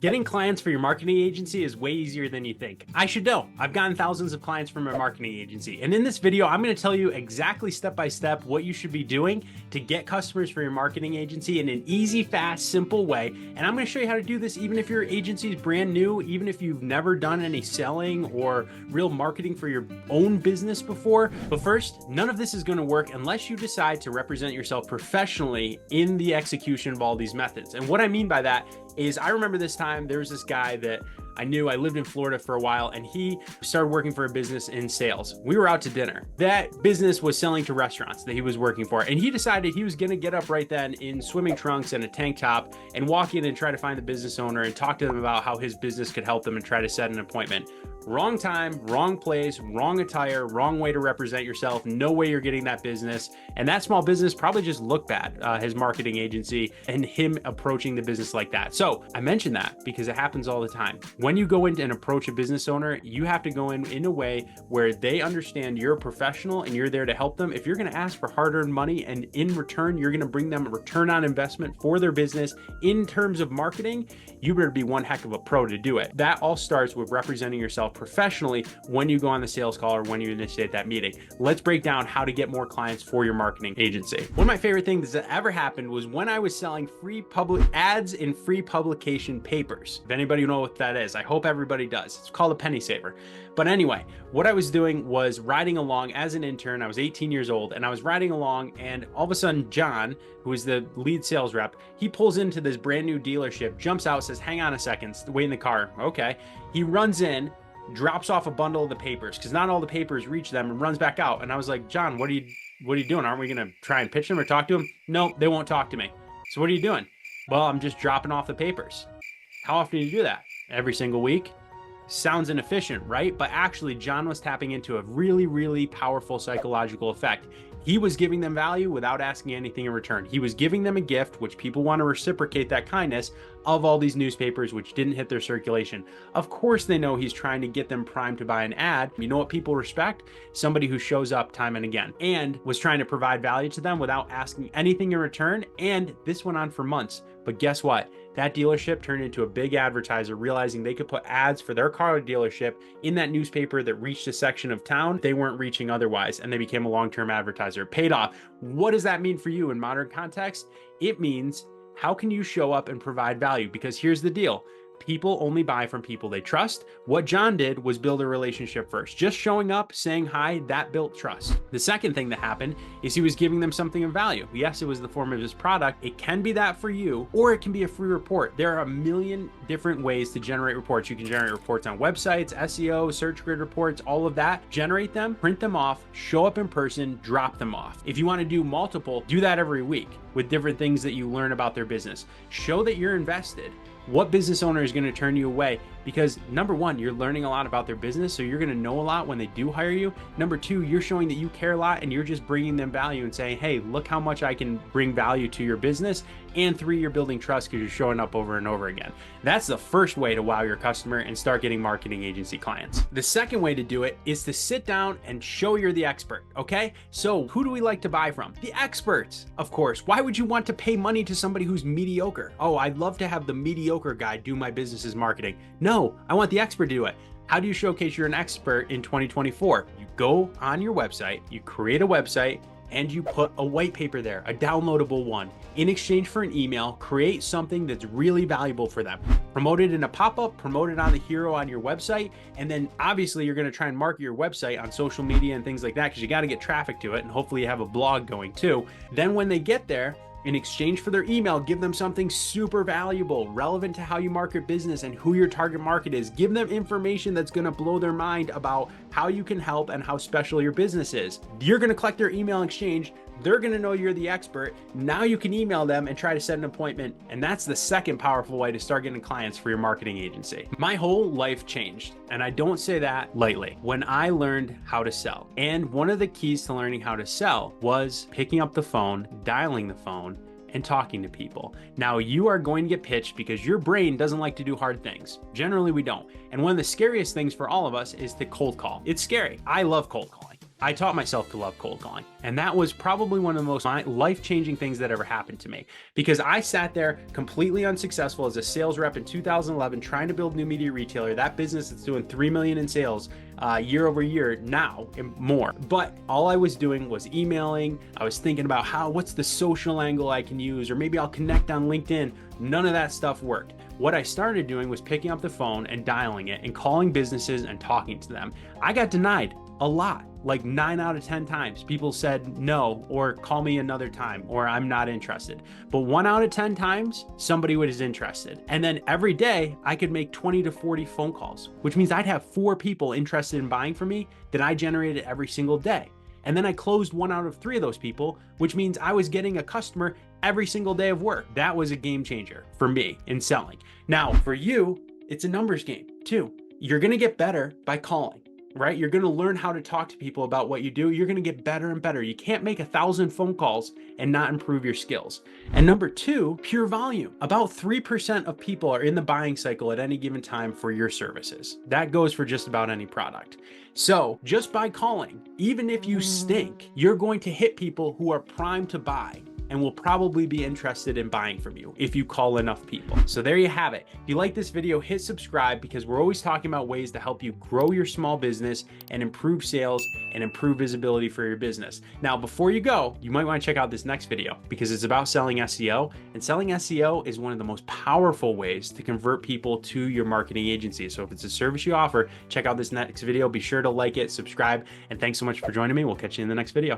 Getting clients for your marketing agency is way easier than you think. I should know. I've gotten thousands of clients from my marketing agency. And in this video, I'm going to tell you exactly step by step what you should be doing to get customers for your marketing agency in an easy, fast, simple way. And I'm going to show you how to do this even if your agency is brand new, even if you've never done any selling or real marketing for your own business before. But first, none of this is going to work unless you decide to represent yourself professionally in the execution of all these methods. And what I mean by that is I remember this time there was this guy that I knew. I lived in Florida for a while, and he started working for a business in sales. We were out to dinner. That business was selling to restaurants that he was working for, and he decided he was going to get up right then in swimming trunks and a tank top and walk in and try to find the business owner and talk to them about how his business could help them and try to set an appointment. Wrong time, wrong place, wrong attire, wrong way to represent yourself. No way you're getting that business. And that small business probably just looked bad, his marketing agency and him approaching the business like that. So I mention that because it happens all the time. When you go in and approach a business owner, you have to go in a way where they understand you're a professional and you're there to help them. If you're going to ask for hard-earned money and in return, you're going to bring them a return on investment for their business in terms of marketing, you better be one heck of a pro to do it. That all starts with representing yourself professionally when you go on the sales call or when you initiate that meeting. Let's break down how to get more clients for your marketing agency. One of my favorite things that ever happened was when I was selling free public ads in free publication papers. If anybody knows what that is, I hope everybody does. It's called a penny saver. But anyway, what I was doing was riding along as an intern. I was 18 years old and I was riding along, and all of a sudden John, who is the lead sales rep, he pulls into this brand new dealership, jumps out, says, "Hang on a second, wait in the car." Okay. He runs in, drops off a bundle of the papers because not all the papers reach them, and runs back out. And I was like, "John, what are you doing? Aren't we going to try and pitch them or talk to them?" "No, they won't talk to me." "So what are you doing?" "Well, I'm just dropping off the papers." "How often do you do that?" "Every single week." Sounds inefficient, right? But actually, John was tapping into a really, really powerful psychological effect. He was giving them value without asking anything in return. He was giving them a gift, which people want to reciprocate that kindness, of all these newspapers which didn't hit their circulation. Of course, they know he's trying to get them primed to buy an ad. You know what people respect? Somebody who shows up time and again and was trying to provide value to them without asking anything in return. And this went on for months. But guess what? That dealership turned into a big advertiser, realizing they could put ads for their car dealership in that newspaper that reached a section of town they weren't reaching otherwise, and they became a long-term advertiser. Paid off. What does that mean for you in modern context? It means, how can you show up and provide value? Because here's the deal. People only buy from people they trust. What John did was build a relationship first. Just showing up, saying hi, that built trust. The second thing that happened is he was giving them something of value. Yes, it was the form of his product. It can be that for you, or it can be a free report. There are a million different ways to generate reports. You can generate reports on websites, SEO, search grid reports, all of that. Generate them, print them off, show up in person, drop them off. If you want to do multiple, do that every week with different things that you learn about their business. Show that you're invested. What business owner is going to turn you away? Because number one, you're learning a lot about their business, so you're going to know a lot when they do hire you. Number two, you're showing that you care a lot and you're just bringing them value and saying, "Hey, look how much I can bring value to your business." And three, you're building trust because you're showing up over and over again. That's the first way to wow your customer and start getting marketing agency clients. The second way to do it is to sit down and show you're the expert, okay? So who do we like to buy from? The experts, of course. Why would you want to pay money to somebody who's mediocre? "Oh, I'd love to have the mediocre guy do my business's marketing." No, I want the expert to do it. How do you showcase you're an expert in 2024? You go on your website, you create a website, and you put a white paper there, a downloadable one. In exchange for an email, create something that's really valuable for them. Promote it in a pop-up, promote it on the hero on your website, and then obviously you're gonna try and market your website on social media and things like that because you gotta get traffic to it, and hopefully you have a blog going too. Then when they get there, in exchange for their email, give them something super valuable, relevant to how you market business and who your target market is. Give them information that's going to blow their mind about how you can help and how special your business is. You're going to collect their email exchange. They're going to know you're the expert. Now you can email them and try to set an appointment. And that's the second powerful way to start getting clients for your marketing agency. My whole life changed, and I don't say that lightly, when I learned how to sell. And one of the keys to learning how to sell was picking up the phone, dialing the phone, and talking to people. Now you are going to get pitched because your brain doesn't like to do hard things. Generally, we don't. And one of the scariest things for all of us is to cold call. It's scary. I love cold calling. I taught myself to love cold calling. And that was probably one of the most life-changing things that ever happened to me, because I sat there completely unsuccessful as a sales rep in 2011, trying to build New Media Retailer, that business that's doing 3 million in sales year over year now and more. But all I was doing was emailing. I was thinking about what's the social angle I can use, or maybe I'll connect on LinkedIn. None of that stuff worked. What I started doing was picking up the phone and dialing it and calling businesses and talking to them. I got denied a lot, like 9 out of 10 times. People said no, or call me another time, or I'm not interested. But 1 out of 10 times, somebody was interested. And then every day I could make 20 to 40 phone calls, which means I'd have 4 people interested in buying from me that I generated every single day. And then I closed 1 out of 3 of those people, which means I was getting a customer every single day of work. That was a game changer for me in selling. Now, for you, it's a numbers game too. You're going to get better by calling, right? You're going to learn how to talk to people about what you do. You're going to get better and better. You can't make 1,000 phone calls and not improve your skills. And number 2, pure volume. About 3% of people are in the buying cycle at any given time for your services. That goes for just about any product. So just by calling, even if you stink, you're going to hit people who are primed to buy and will probably be interested in buying from you if you call enough people. So there you have it. If you like this video, hit subscribe, because we're always talking about ways to help you grow your small business and improve sales and improve visibility for your business. Now, before you go, you might want to check out this next video, because it's about selling SEO, and selling SEO is one of the most powerful ways to convert people to your marketing agency. So if it's a service you offer, check out this next video. Be sure to like it, subscribe, and thanks so much for joining me. We'll catch you in the next video.